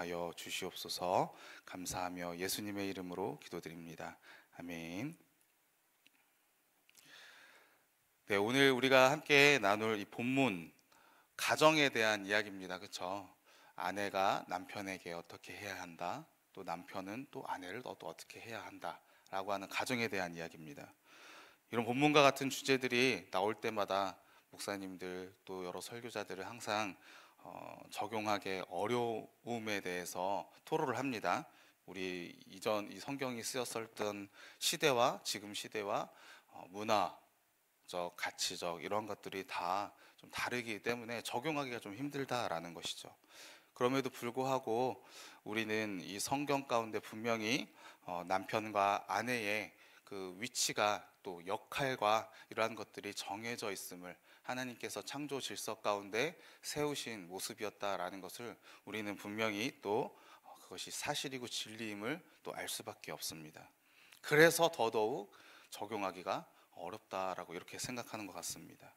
인도하여 주시옵소서. 감사하며 예수님의 이름으로 기도드립니다. 아멘. 네, 오늘 우리가 함께 나눌 이 본문, 가정에 대한 이야기입니다. 그렇죠? 아내가 남편에게 어떻게 해야 한다, 또 남편은 또 아내를 또 어떻게 해야 한다 라고 하는 가정에 대한 이야기입니다. 이런 본문과 같은 주제들이 나올 때마다 목사님들 또 여러 설교자들은 항상 적용하기 어려움에 대해서 토로를 합니다. 우리 이전 이 성경이 쓰였었던 시대와 지금 시대와 문화적, 가치적 이런 것들이 다 좀 다르기 때문에 적용하기가 좀 힘들다라는 것이죠. 그럼에도 불구하고 우리는 이 성경 가운데 분명히 남편과 아내의 그 위치가 또 역할과 이러한 것들이 정해져 있음을, 하나님께서 창조 질서 가운데 세우신 모습이었다라는 것을 우리는 분명히 또 그것이 사실이고 진리임을 또 알 수밖에 없습니다. 그래서 더더욱 적용하기가 어렵다라고 이렇게 생각하는 것 같습니다.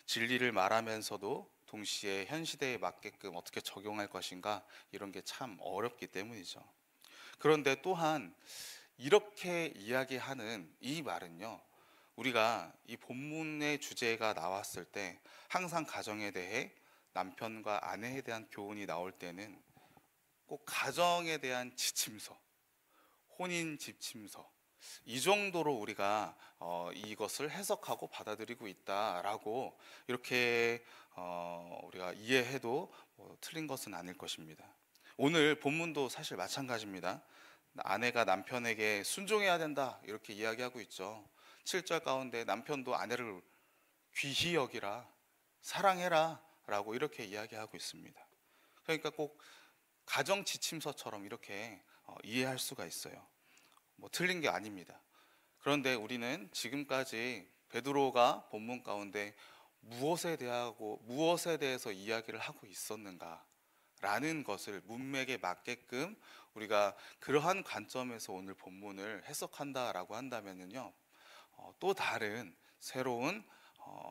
진리를 말하면서도 동시에 현 시대에 맞게끔 어떻게 적용할 것인가, 이런 게 참 어렵기 때문이죠. 그런데 또한 이렇게 이야기하는 이 말은요, 우리가 이 본문의 주제가 나왔을 때 항상 가정에 대해 남편과 아내에 대한 교훈이 나올 때는 꼭 가정에 대한 지침서, 혼인 지침서, 이 정도로 우리가 이것을 해석하고 받아들이고 있다라고 이렇게 우리가 이해해도 틀린 것은 아닐 것입니다. 오늘 본문도 사실 마찬가지입니다. 아내가 남편에게 순종해야 된다 이렇게 이야기하고 있죠. 7절 가운데 남편도 아내를 귀히 여기라, 사랑해라 라고 이렇게 이야기하고 있습니다. 그러니까 꼭 가정 지침서처럼 이렇게 이해할 수가 있어요. 틀린 게 아닙니다. 그런데 우리는 지금까지 베드로가 본문 가운데 무엇에 대해서 이야기를 하고 있었는가 라는 것을 문맥에 맞게끔 우리가 그러한 관점에서 오늘 본문을 해석한다라고 한다면요, 또 다른 새로운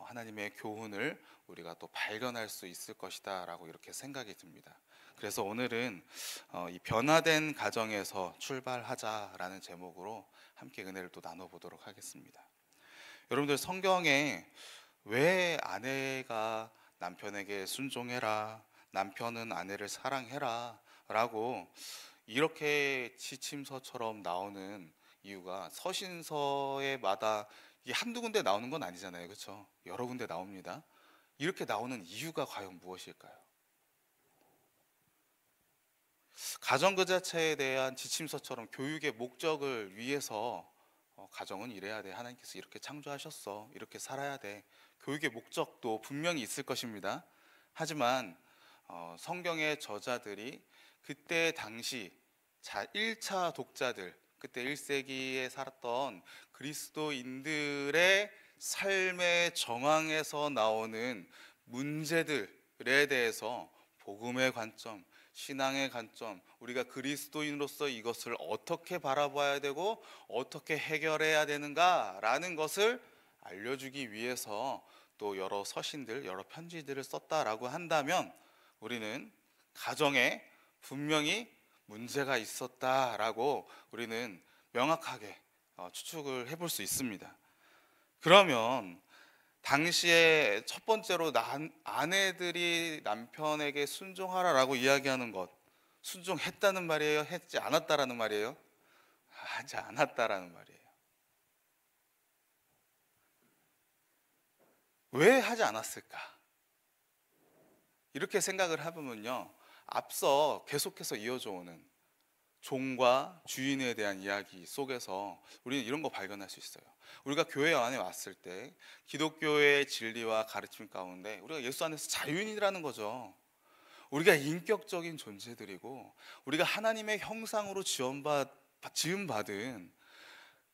하나님의 교훈을 우리가 또 발견할 수 있을 것이다 라고 이렇게 생각이 듭니다. 그래서 오늘은 이 변화된 가정에서 출발하자라는 제목으로 함께 은혜를 또 나눠보도록 하겠습니다. 여러분들, 성경에 왜 아내가 남편에게 순종해라, 남편은 아내를 사랑해라 라고 이렇게 지침서처럼 나오는 이유가, 서신서에마다 이게 한두 군데 나오는 건 아니잖아요. 그렇죠? 여러 군데 나옵니다. 이렇게 나오는 이유가 과연 무엇일까요? 가정 그 자체에 대한 지침서처럼 교육의 목적을 위해서 가정은 이래야 돼, 하나님께서 이렇게 창조하셨어, 이렇게 살아야 돼, 교육의 목적도 분명히 있을 것입니다. 하지만 성경의 저자들이 그때 당시 1차 독자들, 그때 1세기에 살았던 그리스도인들의 삶의 정황에서 나오는 문제들에 대해서 복음의 관점, 신앙의 관점, 우리가 그리스도인으로서 이것을 어떻게 바라봐야 되고 어떻게 해결해야 되는가라는 것을 알려주기 위해서 또 여러 서신들, 여러 편지들을 썼다라고 한다면, 우리는 가정에 분명히 문제가 있었다라고 우리는 명확하게 추측을 해볼 수 있습니다. 그러면 당시에 첫 번째로 아내들이 남편에게 순종하라라고 이야기하는 것, 순종했다는 말이에요? 했지 않았다라는 말이에요? 하지 않았다라는 말이에요. 왜 하지 않았을까? 이렇게 생각을 해보면요, 앞서 계속해서 이어져 오는 종과 주인에 대한 이야기 속에서 우리는 이런 거 발견할 수 있어요. 우리가 교회 안에 왔을 때 기독교의 진리와 가르침 가운데 우리가 예수 안에서 자유인이라는 거죠. 우리가 인격적인 존재들이고 우리가 하나님의 형상으로 지음받은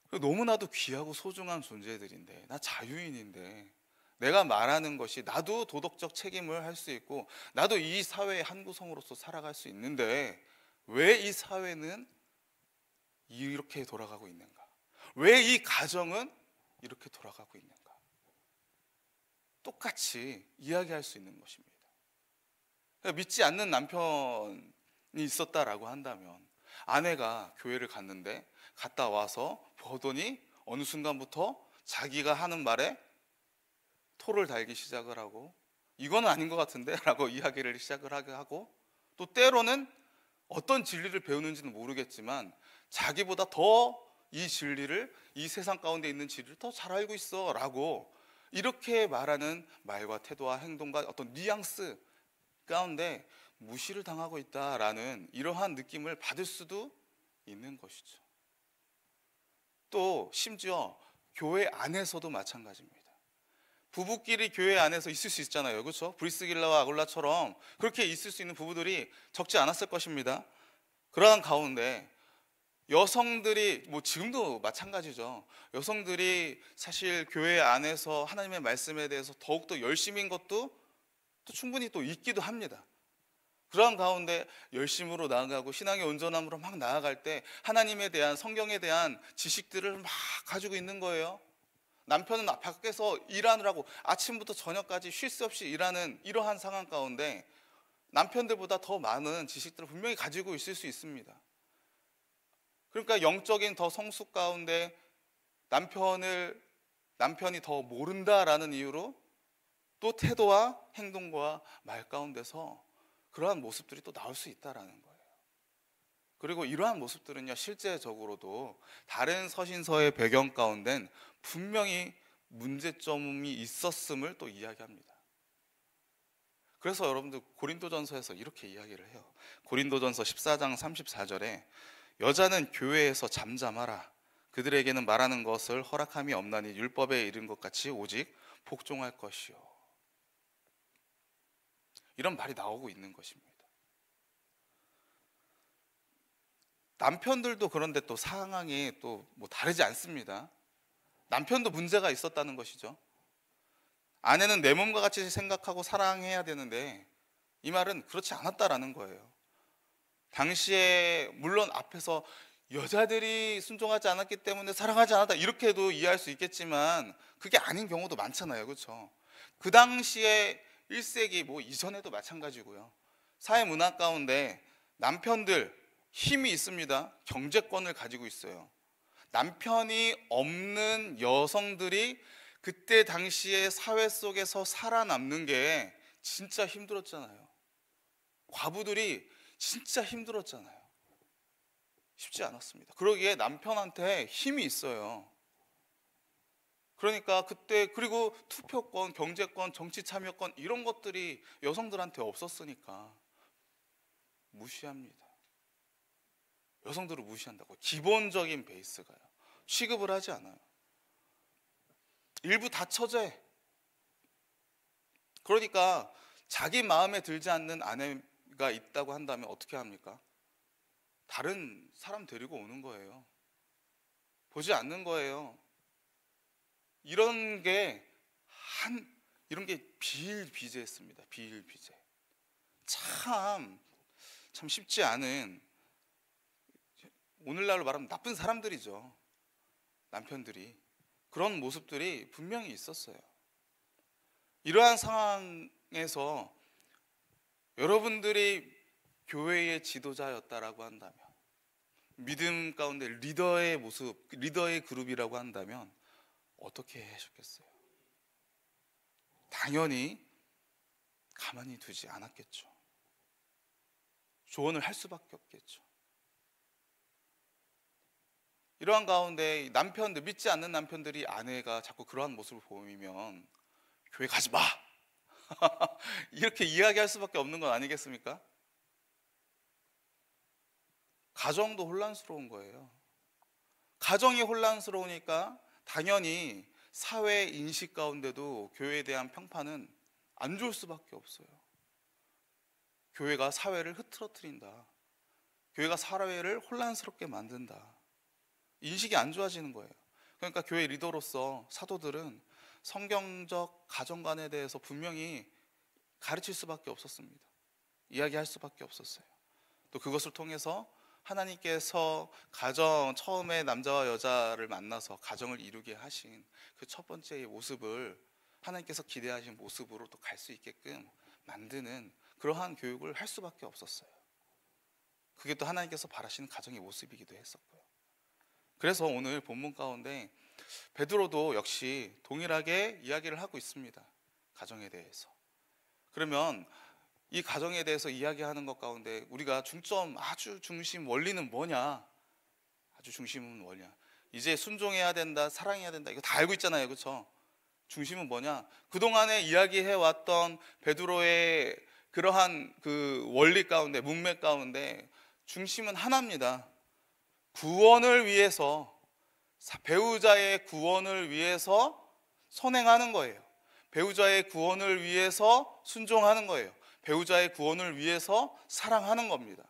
너무나도 귀하고 소중한 존재들인데, 나 자유인인데 내가 말하는 것이, 나도 도덕적 책임을 할 수 있고 나도 이 사회의 한 구성으로서 살아갈 수 있는데 왜 이 사회는 이렇게 돌아가고 있는가? 왜 이 가정은 이렇게 돌아가고 있는가? 똑같이 이야기할 수 있는 것입니다. 믿지 않는 남편이 있었다라고 한다면, 아내가 교회를 갔다 와서 보더니 어느 순간부터 자기가 하는 말에 토를 달기 시작을 하고, 이거는 아닌 것 같은데 라고 이야기를 시작을 하고, 또 때로는 어떤 진리를 배우는지는 모르겠지만 자기보다 더 이 진리를, 이 세상 가운데 있는 진리를 더 잘 알고 있어 라고 이렇게 말하는 말과 태도와 행동과 어떤 뉘앙스 가운데 무시를 당하고 있다라는 이러한 느낌을 받을 수도 있는 것이죠. 또 심지어 교회 안에서도 마찬가지입니다. 부부끼리 교회 안에서 있을 수 있잖아요, 그렇죠? 브리스길라와 아굴라처럼 그렇게 있을 수 있는 부부들이 적지 않았을 것입니다. 그러한 가운데 여성들이, 지금도 마찬가지죠. 여성들이 사실 교회 안에서 하나님의 말씀에 대해서 더욱더 열심인 것도 또 충분히 또 있기도 합니다. 그러한 가운데 열심으로 나아가고 신앙의 온전함으로 막 나아갈 때 하나님에 대한, 성경에 대한 지식들을 막 가지고 있는 거예요. 남편은 밖에서 일하느라고 아침부터 저녁까지 쉴 새 없이 일하는 이러한 상황 가운데 남편들보다 더 많은 지식들을 분명히 가지고 있을 수 있습니다. 그러니까 영적인 더 성숙 가운데 남편이 더 모른다라는 이유로 또 태도와 행동과 말 가운데서 그러한 모습들이 또 나올 수 있다라는 거예요. 그리고 이러한 모습들은요, 실제적으로도 다른 서신서의 배경 가운데는 분명히 문제점이 있었음을 또 이야기합니다. 그래서 여러분들 고린도전서에서 이렇게 이야기를 해요. 고린도전서 14장 34절에 여자는 교회에서 잠잠하라. 그들에게는 말하는 것을 허락함이 없나니 율법에 이른 것 같이 오직 복종할 것이요. 이런 말이 나오고 있는 것입니다. 남편들도 그런데 또 상황이 또 다르지 않습니다. 남편도 문제가 있었다는 것이죠. 아내는 내 몸과 같이 생각하고 사랑해야 되는데 이 말은 그렇지 않았다라는 거예요. 당시에 물론 앞에서 여자들이 순종하지 않았기 때문에 사랑하지 않았다 이렇게도 이해할 수 있겠지만 그게 아닌 경우도 많잖아요, 그렇죠? 그 당시에 1세기 이전에도 마찬가지고요. 사회 문화 가운데 남편들 힘이 있습니다. 경제권을 가지고 있어요. 남편이 없는 여성들이 그때 당시에 사회 속에서 살아남는 게 진짜 힘들었잖아요. 과부들이 진짜 힘들었잖아요. 쉽지 않았습니다. 그러기에 남편한테 힘이 있어요. 그러니까 그때, 그리고 투표권, 경제권, 정치 참여권 이런 것들이 여성들한테 없었으니까 무시합니다. 여성들을 무시한다고. 기본적인 베이스가요. 취급을 하지 않아요. 일부 다 처제. 그러니까 자기 마음에 들지 않는 아내가 있다고 한다면 어떻게 합니까? 다른 사람 데리고 오는 거예요. 보지 않는 거예요. 이런 게 비일비재했습니다. 비일비재. 참 쉽지 않은, 오늘날로 말하면 나쁜 사람들이죠. 남편들이. 그런 모습들이 분명히 있었어요. 이러한 상황에서 여러분들이 교회의 지도자였다라고 한다면, 믿음 가운데 리더의 모습, 리더의 그룹이라고 한다면 어떻게 하셨겠어요? 당연히 가만히 두지 않았겠죠. 조언을 할 수밖에 없겠죠. 이러한 가운데 남편들, 믿지 않는 남편들이 아내가 자꾸 그러한 모습을 보이면 교회 가지 마! 이렇게 이야기할 수밖에 없는 건 아니겠습니까? 가정도 혼란스러운 거예요. 가정이 혼란스러우니까 당연히 사회 인식 가운데도 교회에 대한 평판은 안 좋을 수밖에 없어요. 교회가 사회를 흐트러뜨린다. 교회가 사회를 혼란스럽게 만든다. 인식이 안 좋아지는 거예요. 그러니까 교회 리더로서 사도들은 성경적 가정관에 대해서 분명히 가르칠 수밖에 없었습니다. 이야기할 수밖에 없었어요. 또 그것을 통해서 하나님께서 가정, 처음에 남자와 여자를 만나서 가정을 이루게 하신 그 첫 번째의 모습을 하나님께서 기대하신 모습으로 또 갈 수 있게끔 만드는 그러한 교육을 할 수밖에 없었어요. 그게 또 하나님께서 바라시는 가정의 모습이기도 했었고요. 그래서 오늘 본문 가운데 베드로도 역시 동일하게 이야기를 하고 있습니다. 가정에 대해서. 그러면 이 가정에 대해서 이야기하는 것 가운데 우리가 아주 중심 원리는 뭐냐? 아주 중심은 뭐냐? 이제 순종해야 된다, 사랑해야 된다, 이거 다 알고 있잖아요, 그렇죠? 중심은 뭐냐? 그동안에 이야기해왔던 베드로의 그러한 그 원리 가운데, 문맥 가운데 중심은 하나입니다. 구원을 위해서, 배우자의 구원을 위해서 선행하는 거예요. 배우자의 구원을 위해서 순종하는 거예요. 배우자의 구원을 위해서 사랑하는 겁니다.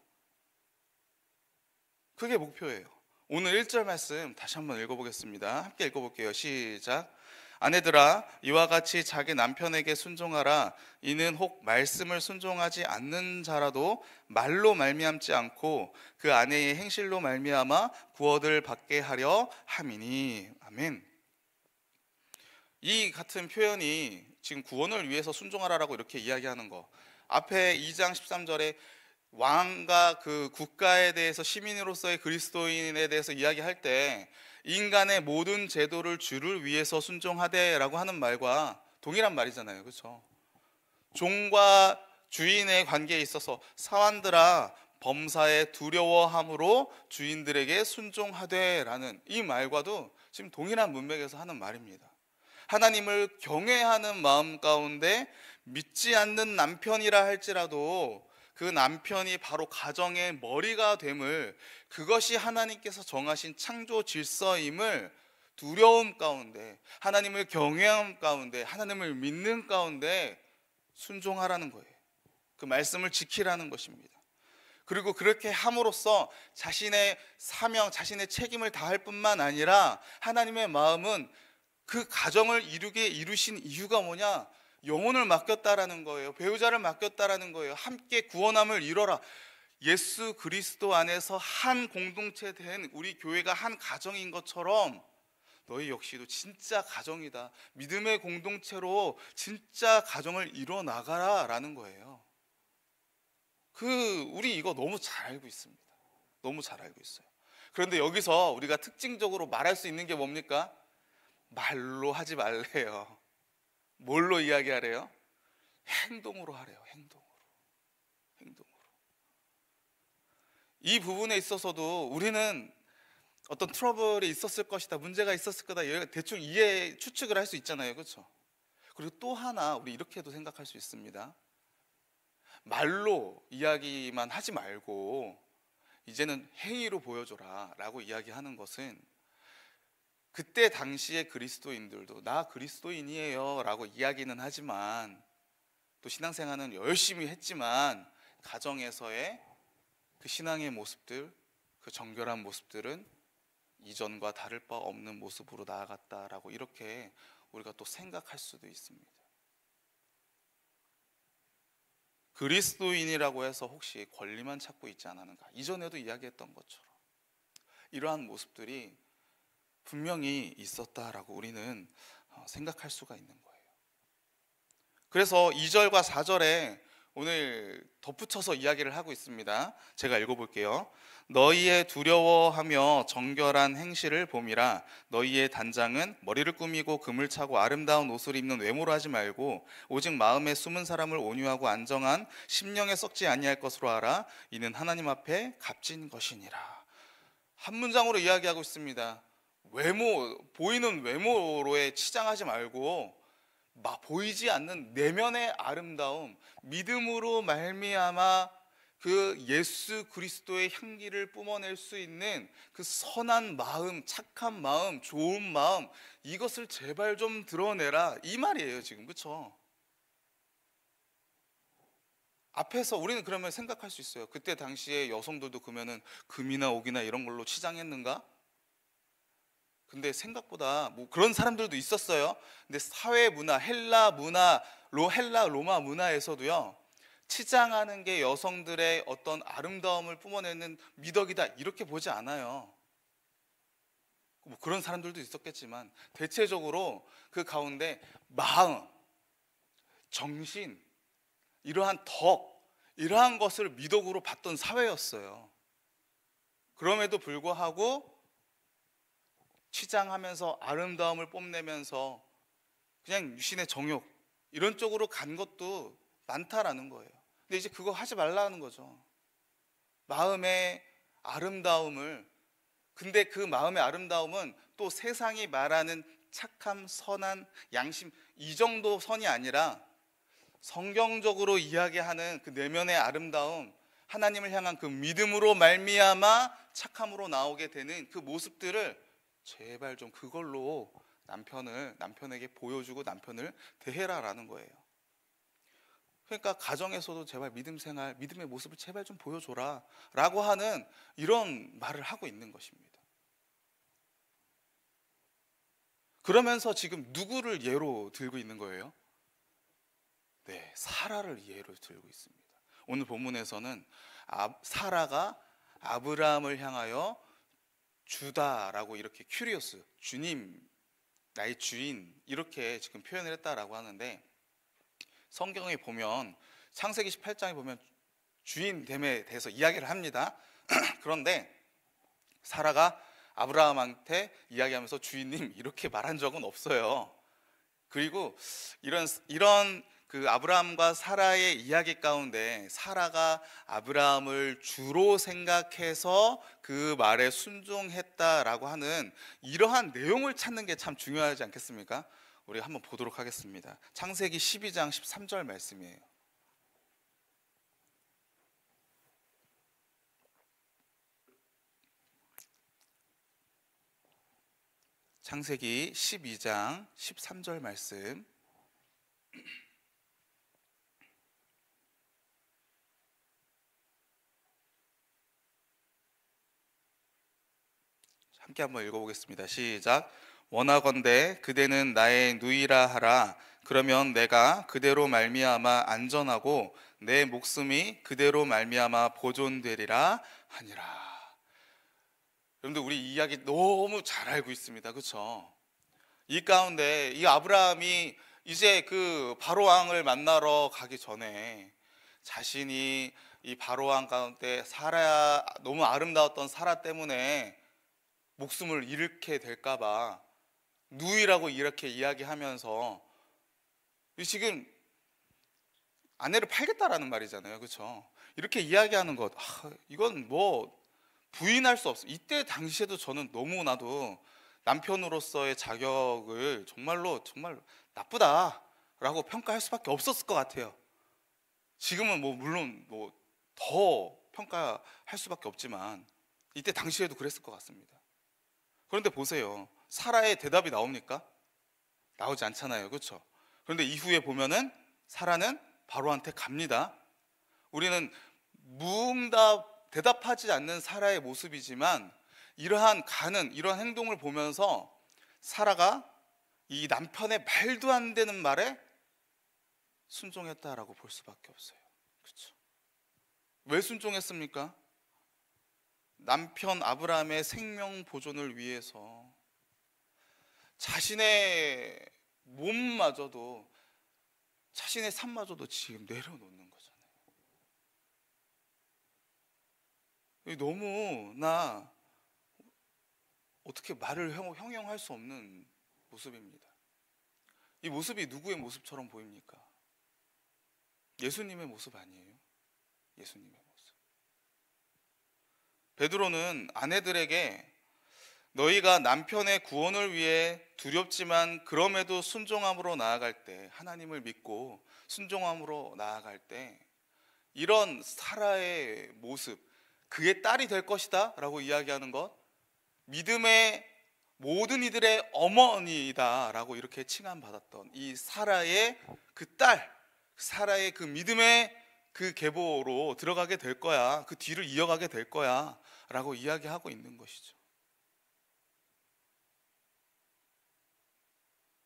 그게 목표예요. 오늘 1절 말씀 다시 한번 읽어보겠습니다. 함께 읽어볼게요. 시작. 아내들아, 이와 같이 자기 남편에게 순종하라. 이는 혹 말씀을 순종하지 않는 자라도 말로 말미암지 않고 그 아내의 행실로 말미암아 구원을 받게 하려 함이니. 아멘. 이 같은 표현이 지금 구원을 위해서 순종하라라고 이렇게 이야기하는 거, 앞에 2장 13절에 왕과 그 국가에 대해서 시민으로서의 그리스도인에 대해서 이야기할 때 인간의 모든 제도를 주를 위해서 순종하되라고 하는 말과 동일한 말이잖아요, 그렇죠? 종과 주인의 관계에 있어서 사환들아 범사에 두려워함으로 주인들에게 순종하되라는 이 말과도 지금 동일한 문맥에서 하는 말입니다. 하나님을 경외하는 마음 가운데 믿지 않는 남편이라 할지라도 그 남편이 바로 가정의 머리가 됨을, 그것이 하나님께서 정하신 창조 질서임을 두려움 가운데, 하나님을 경외함 가운데, 하나님을 믿는 가운데 순종하라는 거예요. 그 말씀을 지키라는 것입니다. 그리고 그렇게 함으로써 자신의 사명, 자신의 책임을 다할 뿐만 아니라 하나님의 마음은 그 가정을 이루신 이유가 뭐냐? 영혼을 맡겼다라는 거예요. 배우자를 맡겼다라는 거예요. 함께 구원함을 이뤄라. 예수 그리스도 안에서 한 공동체 된 우리 교회가 한 가정인 것처럼 너희 역시도 진짜 가정이다. 믿음의 공동체로 진짜 가정을 이뤄나가라 라는 거예요. 우리 이거 너무 잘 알고 있습니다. 너무 잘 알고 있어요. 그런데 여기서 우리가 특징적으로 말할 수 있는 게 뭡니까? 말로 하지 말래요. 뭘로 이야기하래요? 행동으로 하래요. 행동으로. 이 부분에 있어서도 우리는 어떤 트러블이 있었을 것이다, 문제가 있었을 거다, 대충 추측을 할 수 있잖아요, 그렇죠? 그리고 또 하나 우리 이렇게도 생각할 수 있습니다. 말로 이야기만 하지 말고 이제는 행위로 보여줘라 라고 이야기하는 것은, 그때 당시의 그리스도인들도 나 그리스도인이에요 라고 이야기는 하지만, 또 신앙생활은 열심히 했지만 가정에서의 그 신앙의 모습들, 그 정결한 모습들은 이전과 다를 바 없는 모습으로 나아갔다라고 이렇게 우리가 또 생각할 수도 있습니다. 그리스도인이라고 해서 혹시 권리만 찾고 있지 않았는가? 이전에도 이야기했던 것처럼 이러한 모습들이 분명히 있었다라고 우리는 생각할 수가 있는 거예요. 그래서 2절과 4절에 오늘 덧붙여서 이야기를 하고 있습니다. 제가 읽어볼게요. 너희의 두려워하며 정결한 행실을 봄이라. 너희의 단장은 머리를 꾸미고 금을 차고 아름다운 옷을 입는 외모로 하지 말고 오직 마음에 숨은 사람을 온유하고 안정한 심령에 썩지 아니할 것으로 알아. 이는 하나님 앞에 값진 것이니라. 한 문장으로 이야기하고 있습니다. 보이는 외모로에 치장하지 말고 보이지 않는 내면의 아름다움, 믿음으로 말미암아 그 예수 그리스도의 향기를 뿜어낼 수 있는 그 선한 마음, 착한 마음, 좋은 마음, 이것을 제발 좀 드러내라, 이 말이에요 지금, 그렇죠? 앞에서 우리는 그러면 생각할 수 있어요. 그때 당시에 여성들도 그러면은 금이나 옥이나 이런 걸로 치장했는가? 근데 생각보다 그런 사람들도 있었어요. 근데 사회 문화, 헬라 로마 문화에서도요, 치장하는 게 여성들의 어떤 아름다움을 뿜어내는 미덕이다 이렇게 보지 않아요. 그런 사람들도 있었겠지만 대체적으로 그 가운데 마음, 정신, 이러한 덕, 이러한 것을 미덕으로 봤던 사회였어요. 그럼에도 불구하고 치장하면서 아름다움을 뽐내면서 그냥 유신의 정욕 이런 쪽으로 간 것도 많다라는 거예요. 근데 이제 그거 하지 말라는 거죠. 마음의 아름다움을, 근데 그 마음의 아름다움은 또 세상이 말하는 착함, 선한, 양심 이 정도 선이 아니라 성경적으로 이야기하는 그 내면의 아름다움, 하나님을 향한 그 믿음으로 말미암아 착함으로 나오게 되는 그 모습들을 제발 좀 그걸로 남편에게 보여주고 남편을 대해라라는 거예요. 그러니까 가정에서도 제발 믿음 생활, 믿음의 모습을 제발 좀 보여줘라 라고 하는 이런 말을 하고 있는 것입니다. 그러면서 지금 누구를 예로 들고 있는 거예요? 네, 사라를 예로 들고 있습니다. 오늘 본문에서는 사라가 아브라함을 향하여 주다라고 이렇게 큐리오스, 주님, 나의 주인 이렇게 지금 표현을 했다라고 하는데, 성경에 보면 창세기 18장에 보면 주인됨에 대해서 이야기를 합니다. 그런데 사라가 아브라함한테 이야기하면서 주인님 이렇게 말한 적은 없어요. 그리고 이런 그 아브라함과 사라의 이야기 가운데 사라가 아브라함을 주로 생각해서 그 말에 순종했다라고 하는 이러한 내용을 찾는 게 참 중요하지 않겠습니까? 우리가 한번 보도록 하겠습니다. 창세기 12장 13절 말씀이에요. 창세기 12장 13절 말씀, 함께 한번 읽어보겠습니다. 시작. 원하건대 그대는 나의 누이라 하라. 그러면 내가 그대로 말미암아 안전하고 내 목숨이 그대로 말미암아 보존되리라 하니라. 여러분들 우리 이 이야기 너무 잘 알고 있습니다. 그렇죠? 이 가운데 이 아브라함이 이제 그 바로 왕을 만나러 가기 전에 자신이 이 바로 왕 가운데 너무 아름다웠던 사라 때문에 목숨을 잃게 될까 봐 누이라고 이렇게 이야기하면서 지금 아내를 팔겠다라는 말이잖아요. 그렇죠? 이렇게 이야기하는 것, 이건 뭐 부인할 수 없어요. 이때 당시에도 저는 너무나도 남편으로서의 자격을 정말로 정말 나쁘다라고 평가할 수밖에 없었을 것 같아요. 지금은 뭐 물론 뭐 더 평가할 수밖에 없지만 이때 당시에도 그랬을 것 같습니다. 그런데 보세요. 사라의 대답이 나옵니까? 나오지 않잖아요. 그렇죠? 그런데 이후에 보면은 사라는 바로한테 갑니다. 우리는 대답하지 않는 사라의 모습이지만 이러한 행동을 보면서 사라가 이 남편의 말도 안 되는 말에 순종했다라고 볼 수밖에 없어요. 그렇죠? 왜 순종했습니까? 남편 아브라함의 생명 보존을 위해서 자신의 몸마저도, 자신의 삶마저도 지금 내려놓는 거잖아요. 너무나 어떻게 말을 형용할 수 없는 모습입니다. 이 모습이 누구의 모습처럼 보입니까? 예수님의 모습 아니에요? 예수님의 모습. 베드로는 아내들에게 너희가 남편의 구원을 위해 두렵지만 그럼에도 순종함으로 나아갈 때, 하나님을 믿고 순종함으로 나아갈 때 이런 사라의 모습, 그의 딸이 될 것이다 라고 이야기하는 것, 믿음의 모든 이들의 어머니다 라고 이렇게 칭함받았던 이 사라의 그 딸, 사라의 그 믿음의 그 계보로 들어가게 될 거야, 그 뒤를 이어가게 될 거야 라고 이야기하고 있는 것이죠.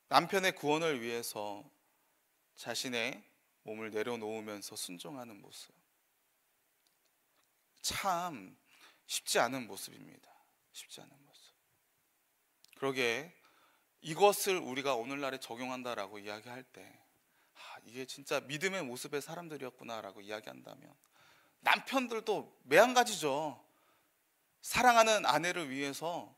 남편의 구원을 위해서 자신의 몸을 내려놓으면서 순종하는 모습, 참 쉽지 않은 모습입니다. 쉽지 않은 모습. 그러기에 이것을 우리가 오늘날에 적용한다라고 이야기할 때 이게 진짜 믿음의 모습의 사람들이었구나라고 이야기한다면 남편들도 매한가지죠. 사랑하는 아내를 위해서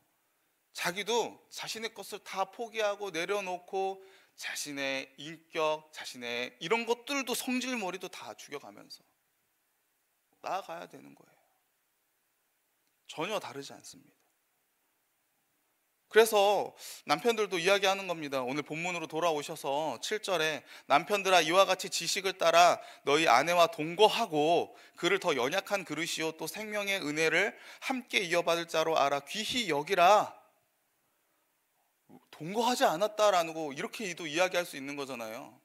자기도 자신의 것을 다 포기하고 내려놓고 자신의 인격, 자신의 이런 것들도 성질머리도 다 죽여가면서 나아가야 되는 거예요. 전혀 다르지 않습니다. 그래서 남편들도 이야기하는 겁니다. 오늘 본문으로 돌아오셔서 7절에 남편들아 이와 같이 지식을 따라 너희 아내와 동거하고 그를 더 연약한 그릇이요 또 생명의 은혜를 함께 이어받을 자로 알아 귀히 여기라. 동거하지 않았다라는 거 이렇게 또 이야기할 수 있는 거잖아요.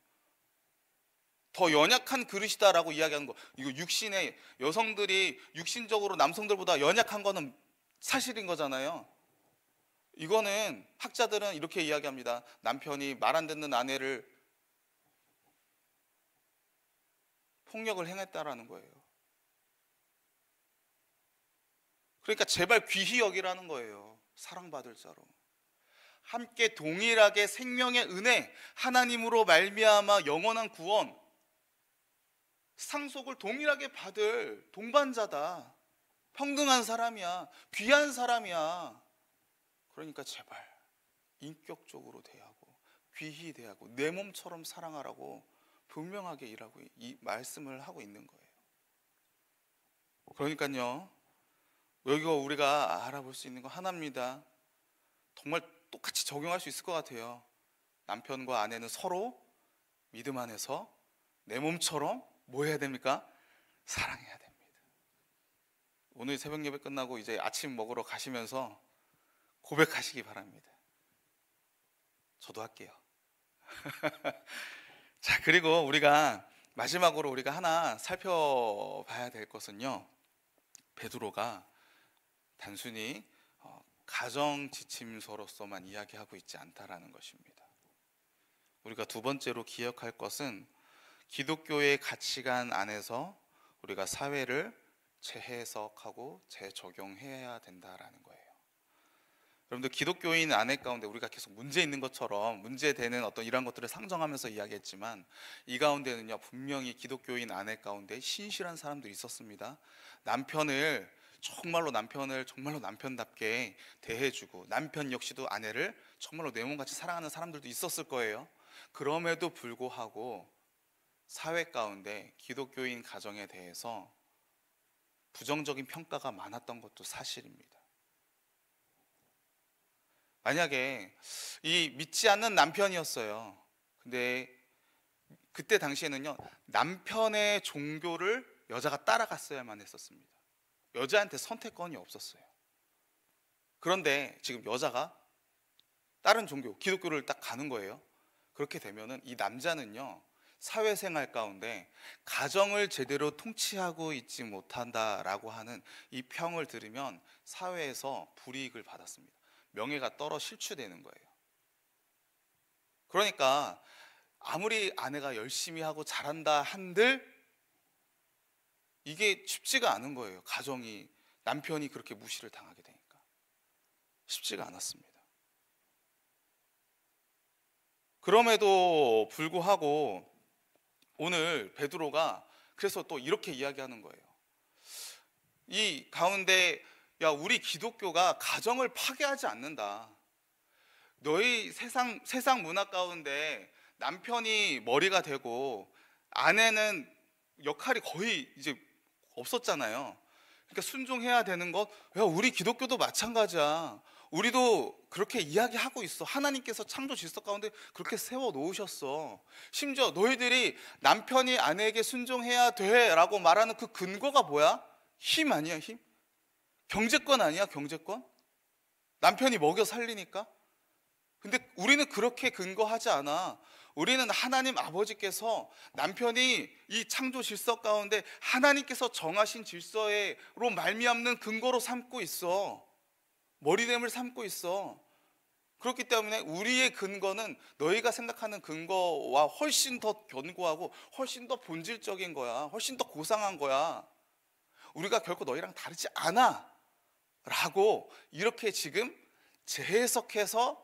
더 연약한 그릇이다라고 이야기하는 거. 이거 육신의 여성들이 육신적으로 남성들보다 연약한 거는 사실인 거잖아요. 이거는 학자들은 이렇게 이야기합니다. 남편이 말 안 듣는 아내를 폭력을 행했다라는 거예요. 그러니까 제발 귀히 여기라는 거예요. 사랑받을 자로. 함께 동일하게 생명의 은혜, 하나님으로 말미암아 영원한 구원, 상속을 동일하게 받을 동반자다. 평등한 사람이야. 귀한 사람이야. 그러니까 제발 인격적으로 대하고 귀히 대하고 내 몸처럼 사랑하라고 분명하게 이 말씀을 하고 있는 거예요. 그러니까요, 여기가 우리가 알아볼 수 있는 거 하나입니다. 정말 똑같이 적용할 수 있을 것 같아요. 남편과 아내는 서로 믿음 안에서 내 몸처럼 뭐 해야 됩니까? 사랑해야 됩니다. 오늘 새벽 예배 끝나고 이제 아침 먹으러 가시면서 고백하시기 바랍니다. 저도 할게요. 자, 그리고 우리가 마지막으로 우리가 하나 살펴봐야 될 것은요, 베드로가 단순히 가정 지침서로서만 이야기하고 있지 않다라는 것입니다. 우리가 두 번째로 기억할 것은 기독교의 가치관 안에서 우리가 사회를 재해석하고 재적용해야 된다라는 거예요. 여러분들, 기독교인 아내 가운데 우리가 계속 문제 있는 것처럼 문제되는 어떤 이런 것들을 상정하면서 이야기했지만, 이 가운데는요 분명히 기독교인 아내 가운데 신실한 사람들이 있었습니다. 남편을 정말로 남편답게 대해주고, 남편 역시도 아내를 정말로 내 몸같이 사랑하는 사람들도 있었을 거예요. 그럼에도 불구하고 사회 가운데 기독교인 가정에 대해서 부정적인 평가가 많았던 것도 사실입니다. 만약에 이 믿지 않는 남편이었어요. 근데 그때 당시에는요, 남편의 종교를 여자가 따라갔어야만 했었습니다. 여자한테 선택권이 없었어요. 그런데 지금 여자가 다른 종교, 기독교를 딱 가는 거예요. 그렇게 되면은 이 남자는요, 사회생활 가운데 가정을 제대로 통치하고 있지 못한다라고 하는 이 평을 들으면 사회에서 불이익을 받았습니다. 명예가 떨어 실추되는 거예요. 그러니까 아무리 아내가 열심히 하고 잘한다 한들 이게 쉽지가 않은 거예요. 가정이, 남편이 그렇게 무시를 당하게 되니까 쉽지가 않았습니다. 그럼에도 불구하고 오늘 베드로가 그래서 또 이렇게 이야기하는 거예요. 이 가운데 야, 우리 기독교가 가정을 파괴하지 않는다. 너희 세상 문화 가운데 남편이 머리가 되고 아내는 역할이 거의 이제 없었잖아요. 그러니까 순종해야 되는 것, 야, 우리 기독교도 마찬가지야. 우리도 그렇게 이야기하고 있어. 하나님께서 창조 질서 가운데 그렇게 세워 놓으셨어. 심지어 너희들이 남편이 아내에게 순종해야 돼 라고 말하는 그 근거가 뭐야? 힘 아니야, 힘? 경제권 아니야, 경제권? 남편이 먹여 살리니까? 근데 우리는 그렇게 근거하지 않아. 우리는 하나님 아버지께서 남편이 이 창조 질서 가운데 하나님께서 정하신 질서로 말미암는 근거로 삼고 있어. 머리됨을 삼고 있어. 그렇기 때문에 우리의 근거는 너희가 생각하는 근거와 훨씬 더 견고하고 훨씬 더 본질적인 거야. 훨씬 더 고상한 거야. 우리가 결코 너희랑 다르지 않아 라고 이렇게 지금 재해석해서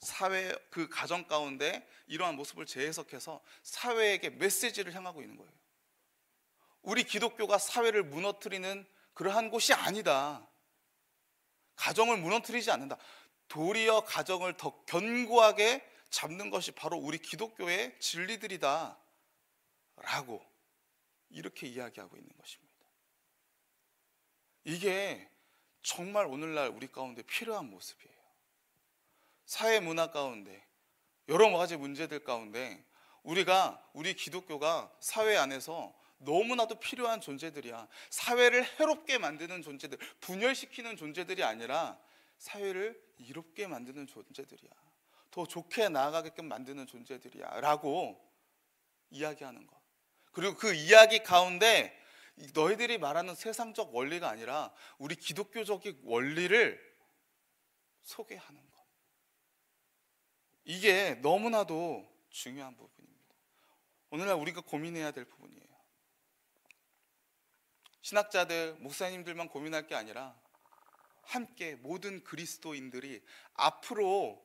사회, 그 가정 가운데 이러한 모습을 재해석해서 사회에게 메시지를 향하고 있는 거예요. 우리 기독교가 사회를 무너뜨리는 그러한 곳이 아니다. 가정을 무너뜨리지 않는다. 도리어 가정을 더 견고하게 잡는 것이 바로 우리 기독교의 진리들이다 라고 이렇게 이야기하고 있는 것입니다. 이게 정말 오늘날 우리 가운데 필요한 모습이에요. 사회 문화 가운데 여러 가지 문제들 가운데 우리 기독교가 사회 안에서 너무나도 필요한 존재들이야. 사회를 해롭게 만드는 존재들, 분열시키는 존재들이 아니라 사회를 이롭게 만드는 존재들이야. 더 좋게 나아가게끔 만드는 존재들이야 라고 이야기하는 것. 그리고 그 이야기 가운데 너희들이 말하는 세상적 원리가 아니라 우리 기독교적인 원리를 소개하는 것. 이게 너무나도 중요한 부분입니다. 오늘날 우리가 고민해야 될 부분이에요. 신학자들, 목사님들만 고민할 게 아니라 함께 모든 그리스도인들이 앞으로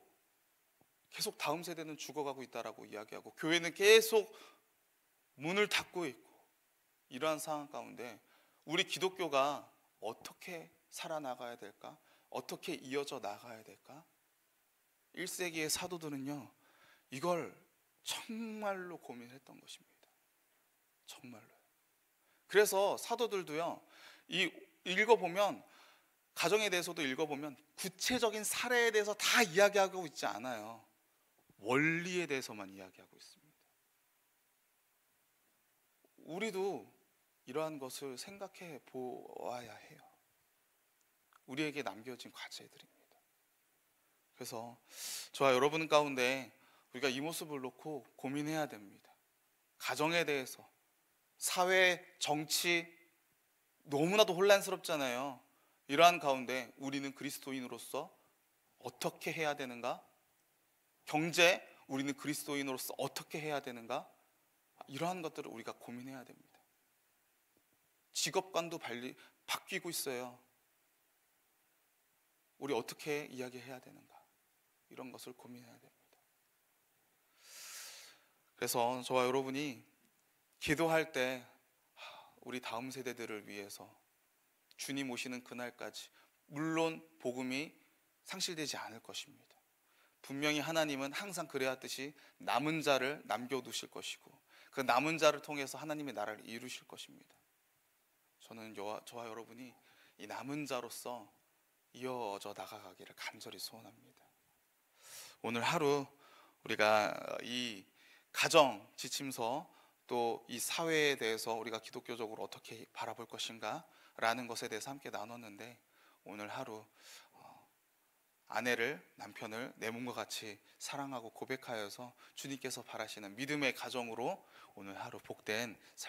계속 다음 세대는 죽어가고 있다라고 이야기하고 교회는 계속 문을 닫고 있고 이러한 상황 가운데 우리 기독교가 어떻게 살아나가야 될까? 어떻게 이어져 나가야 될까? 1세기의 사도들은요, 이걸 정말로 고민했던 것입니다. 정말로. 그래서 사도들도요, 읽어보면 가정에 대해서도 읽어보면 구체적인 사례에 대해서 다 이야기하고 있지 않아요. 원리에 대해서만 이야기하고 있습니다. 우리도 이러한 것을 생각해 보아야 해요. 우리에게 남겨진 과제들입니다. 그래서 저와 여러분 가운데 우리가 이 모습을 놓고 고민해야 됩니다. 가정에 대해서, 사회, 정치 너무나도 혼란스럽잖아요. 이러한 가운데 우리는 그리스도인으로서 어떻게 해야 되는가? 경제, 우리는 그리스도인으로서 어떻게 해야 되는가? 이러한 것들을 우리가 고민해야 됩니다. 직업관도 바뀌고 있어요. 우리 어떻게 이야기해야 되는가? 이런 것을 고민해야 됩니다. 그래서 저와 여러분이 기도할 때 우리 다음 세대들을 위해서 주님 오시는 그날까지 물론 복음이 상실되지 않을 것입니다. 분명히 하나님은 항상 그래왔듯이 남은 자를 남겨두실 것이고 그 남은 자를 통해서 하나님의 나라를 이루실 것입니다. 저는 저와 여러분이 이 남은 자로서 이어져 나가기를 간절히 소원합니다. 오늘 하루 우리가 이 가정 지침서 또 이 사회에 대해서 우리가 기독교적으로 어떻게 바라볼 것인가 라는 것에 대해서 함께 나눴는데 오늘 하루 아내를, 남편을 내 몸과 같이 사랑하고 고백하여서 주님께서 바라시는 믿음의 가정으로 오늘 하루 복된 삶